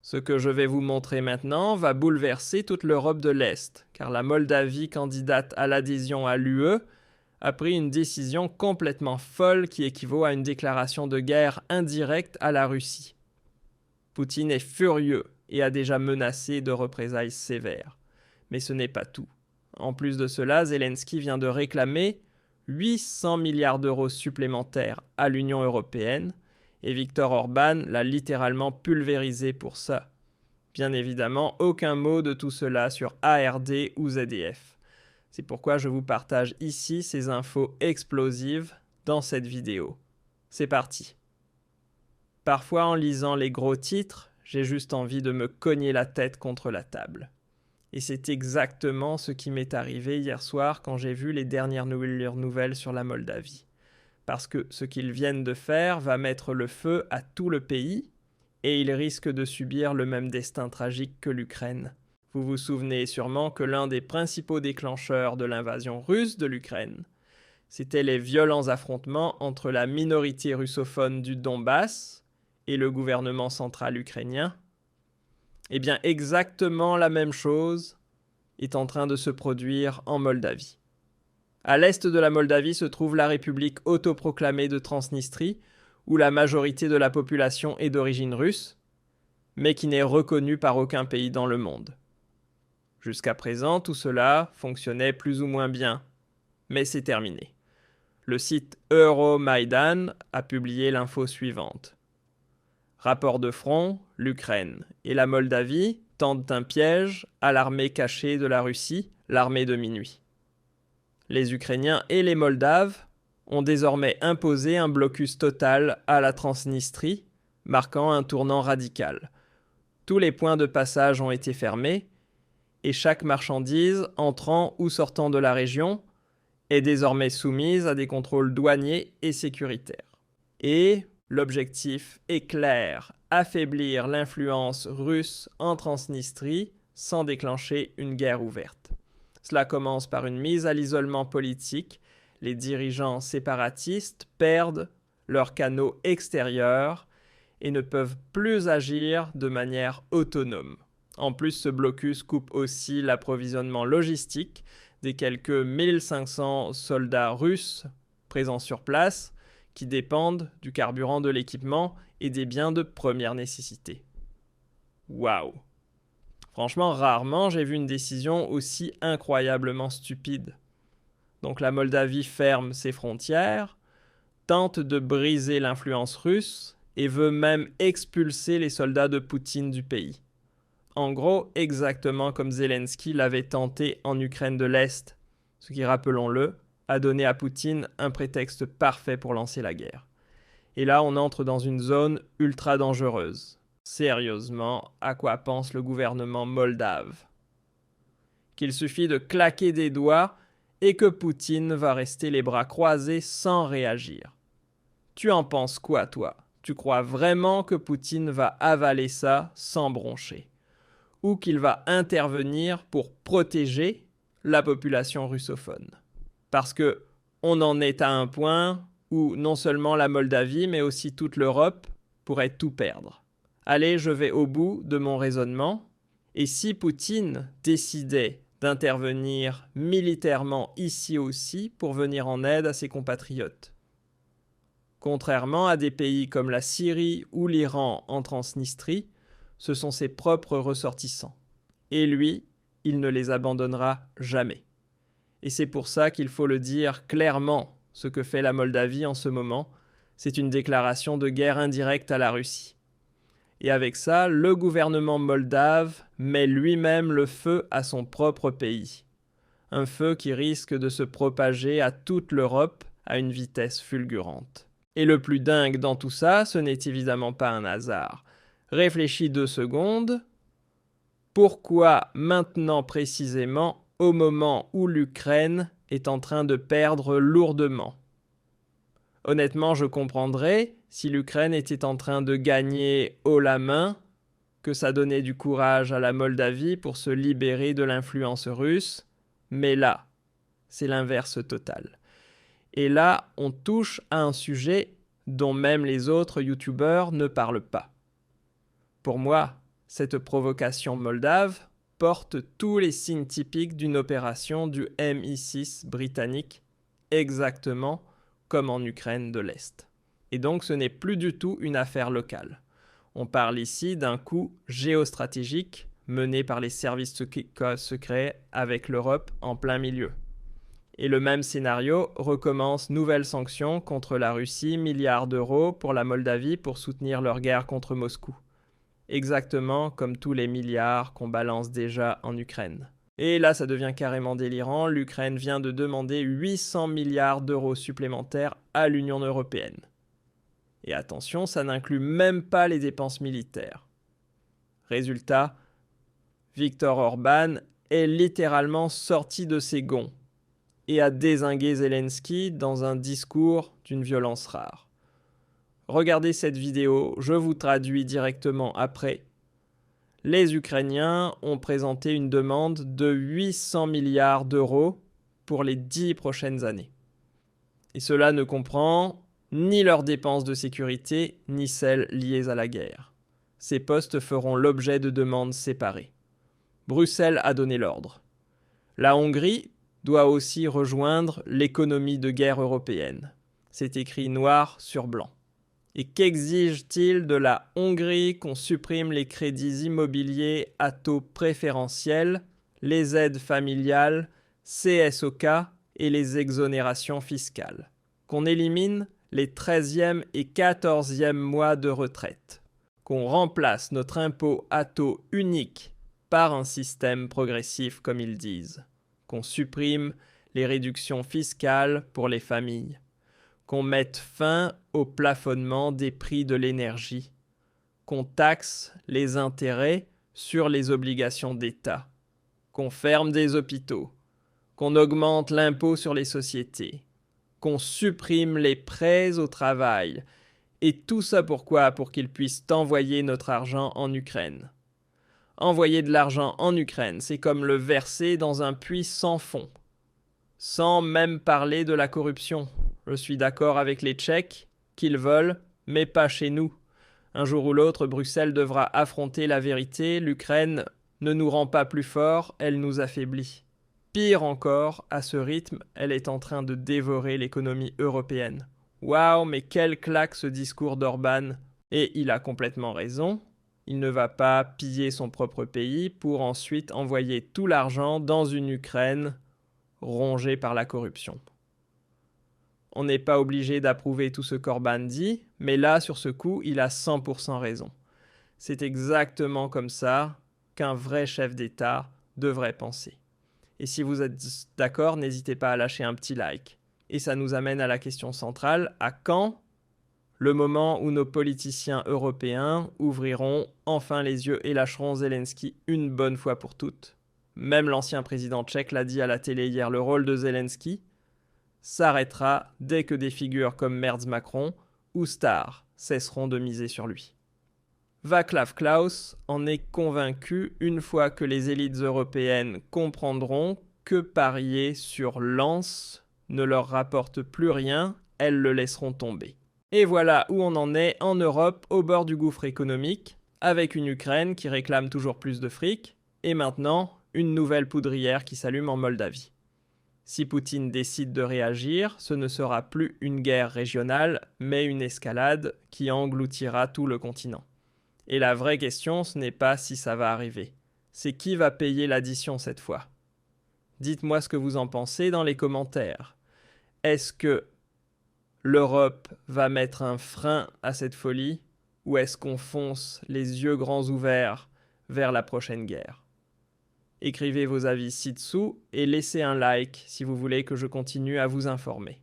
Ce que je vais vous montrer maintenant va bouleverser toute l'Europe de l'Est, car la Moldavie, candidate à l'adhésion à l'UE, a pris une décision complètement folle qui équivaut à une déclaration de guerre indirecte à la Russie. Poutine est furieux et a déjà menacé de représailles sévères. Mais ce n'est pas tout. En plus de cela, Zelensky vient de réclamer 800 milliards d'euros supplémentaires à l'Union européenne, et Viktor Orban l'a littéralement pulvérisé pour ça. Bien évidemment, aucun mot de tout cela sur ARD ou ZDF. C'est pourquoi je vous partage ici ces infos explosives dans cette vidéo. C'est parti. Parfois, en lisant les gros titres, j'ai juste envie de me cogner la tête contre la table. Et c'est exactement ce qui m'est arrivé hier soir quand j'ai vu les dernières nouvelles sur la Moldavie. Parce que ce qu'ils viennent de faire va mettre le feu à tout le pays, et ils risquent de subir le même destin tragique que l'Ukraine. Vous vous souvenez sûrement que l'un des principaux déclencheurs de l'invasion russe de l'Ukraine, c'était les violents affrontements entre la minorité russophone du Donbass et le gouvernement central ukrainien. Eh bien, exactement la même chose est en train de se produire en Moldavie. À l'est de la Moldavie se trouve la République autoproclamée de Transnistrie, où la majorité de la population est d'origine russe, mais qui n'est reconnue par aucun pays dans le monde. Jusqu'à présent, tout cela fonctionnait plus ou moins bien, mais c'est terminé. Le site Euromaidan a publié l'info suivante. Rapport de front, l'Ukraine et la Moldavie tentent un piège à l'armée cachée de la Russie, l'armée de minuit. Les Ukrainiens et les Moldaves ont désormais imposé un blocus total à la Transnistrie, marquant un tournant radical. Tous les points de passage ont été fermés, et chaque marchandise entrant ou sortant de la région est désormais soumise à des contrôles douaniers et sécuritaires. Et l'objectif est clair, affaiblir l'influence russe en Transnistrie sans déclencher une guerre ouverte. Cela commence par une mise à l'isolement politique. Les dirigeants séparatistes perdent leurs canaux extérieurs et ne peuvent plus agir de manière autonome. En plus, ce blocus coupe aussi l'approvisionnement logistique des quelques 1500 soldats russes présents sur place qui dépendent du carburant de l'équipement et des biens de première nécessité. Waouh! Franchement, rarement j'ai vu une décision aussi incroyablement stupide. Donc la Moldavie ferme ses frontières, tente de briser l'influence russe et veut même expulser les soldats de Poutine du pays. En gros, exactement comme Zelensky l'avait tenté en Ukraine de l'Est, ce qui, rappelons-le, a donné à Poutine un prétexte parfait pour lancer la guerre. Et là, on entre dans une zone ultra dangereuse. Sérieusement, à quoi pense le gouvernement moldave? Qu'il suffit de claquer des doigts et que Poutine va rester les bras croisés sans réagir. Tu en penses quoi, toi? Tu crois vraiment que Poutine va avaler ça sans broncher? Ou qu'il va intervenir pour protéger la population russophone? Parce que on en est à un point où non seulement la Moldavie, mais aussi toute l'Europe pourrait tout perdre. Allez, je vais au bout de mon raisonnement. Et si Poutine décidait d'intervenir militairement ici aussi pour venir en aide à ses compatriotes? Contrairement à des pays comme la Syrie ou l'Iran en Transnistrie, ce sont ses propres ressortissants. Et lui, il ne les abandonnera jamais. Et c'est pour ça qu'il faut le dire clairement, ce que fait la Moldavie en ce moment, c'est une déclaration de guerre indirecte à la Russie. Et avec ça, le gouvernement moldave met lui-même le feu à son propre pays. Un feu qui risque de se propager à toute l'Europe à une vitesse fulgurante. Et le plus dingue dans tout ça, ce n'est évidemment pas un hasard. Réfléchis 2 secondes. Pourquoi maintenant précisément, au moment où l'Ukraine est en train de perdre lourdement? Honnêtement, je comprendrais si l'Ukraine était en train de gagner haut la main, que ça donnait du courage à la Moldavie pour se libérer de l'influence russe, mais là, c'est l'inverse total. Et là, on touche à un sujet dont même les autres youtubeurs ne parlent pas. Pour moi, Cette provocation moldave porte tous les signes typiques d'une opération du MI6 britannique, exactement comme en Ukraine de l'Est. Et donc ce n'est plus du tout une affaire locale. On parle ici d'un coup géostratégique mené par les services secrets avec l'Europe en plein milieu. Et le même scénario recommence nouvelles sanctions contre la Russie, milliards d'euros pour la Moldavie pour soutenir leur guerre contre Moscou. Exactement comme tous les milliards qu'on balance déjà en Ukraine. Et là, ça devient carrément délirant. L'Ukraine vient de demander 800 milliards d'euros supplémentaires à l'Union européenne. Et attention, ça n'inclut même pas les dépenses militaires. Résultat, Viktor Orban est littéralement sorti de ses gonds et a dézingué Zelensky dans un discours d'une violence rare. Regardez cette vidéo, je vous traduis directement après. Les Ukrainiens ont présenté une demande de 800 milliards d'euros pour les 10 prochaines années. Et cela ne comprend ni leurs dépenses de sécurité, ni celles liées à la guerre. Ces postes feront l'objet de demandes séparées. Bruxelles a donné l'ordre. La Hongrie doit aussi rejoindre l'économie de guerre européenne. C'est écrit noir sur blanc. Et qu'exige-t-il de la Hongrie qu'on supprime les crédits immobiliers à taux préférentiels, les aides familiales, CSOK et les exonérations fiscales? Qu'on élimine les 13e et 14e mois de retraite? Qu'on remplace notre impôt à taux unique par un système progressif comme ils disent? Qu'on supprime les réductions fiscales pour les familles? Qu'on mette fin au plafonnement des prix de l'énergie, qu'on taxe les intérêts sur les obligations d'État, qu'on ferme des hôpitaux, qu'on augmente l'impôt sur les sociétés, qu'on supprime les prêts au travail. Et tout ça pourquoi? Pour qu'ils puissent envoyer notre argent en Ukraine. Envoyer de l'argent en Ukraine, c'est comme le verser dans un puits sans fond, sans même parler de la corruption. Je suis d'accord avec les Tchèques qu'ils veulent, mais pas chez nous. Un jour ou l'autre, Bruxelles devra affronter la vérité. L'Ukraine ne nous rend pas plus forts, elle nous affaiblit. Pire encore, à ce rythme, elle est en train de dévorer l'économie européenne. Waouh, mais quelle claque ce discours d'Orban! Et il a complètement raison. Il ne va pas piller son propre pays pour ensuite envoyer tout l'argent dans une Ukraine rongée par la corruption. On n'est pas obligé d'approuver tout ce qu'Orban dit, mais là, sur ce coup, il a 100% raison. C'est exactement comme ça qu'un vrai chef d'État devrait penser. Et si vous êtes d'accord, n'hésitez pas à lâcher un petit like. Et ça nous amène à la question centrale, à quand le moment où nos politiciens européens ouvriront enfin les yeux et lâcheront Zelensky une bonne fois pour toutes? Même l'ancien président tchèque l'a dit à la télé hier, le rôle de Zelensky s'arrêtera dès que des figures comme Merz Macron ou Starr cesseront de miser sur lui. Václav Klaus en est convaincu une fois que les élites européennes comprendront que parier sur Lens ne leur rapporte plus rien, elles le laisseront tomber. Et voilà où on en est en Europe au bord du gouffre économique, avec une Ukraine qui réclame toujours plus de fric, et maintenant une nouvelle poudrière qui s'allume en Moldavie. Si Poutine décide de réagir, ce ne sera plus une guerre régionale, mais une escalade qui engloutira tout le continent. Et la vraie question, ce n'est pas si ça va arriver, c'est qui va payer l'addition cette fois. Dites-moi ce que vous en pensez dans les commentaires. Est-ce que l'Europe va mettre un frein à cette folie, ou est-ce qu'on fonce les yeux grands ouverts vers la prochaine guerre? Écrivez vos avis ci-dessous et laissez un like si vous voulez que je continue à vous informer.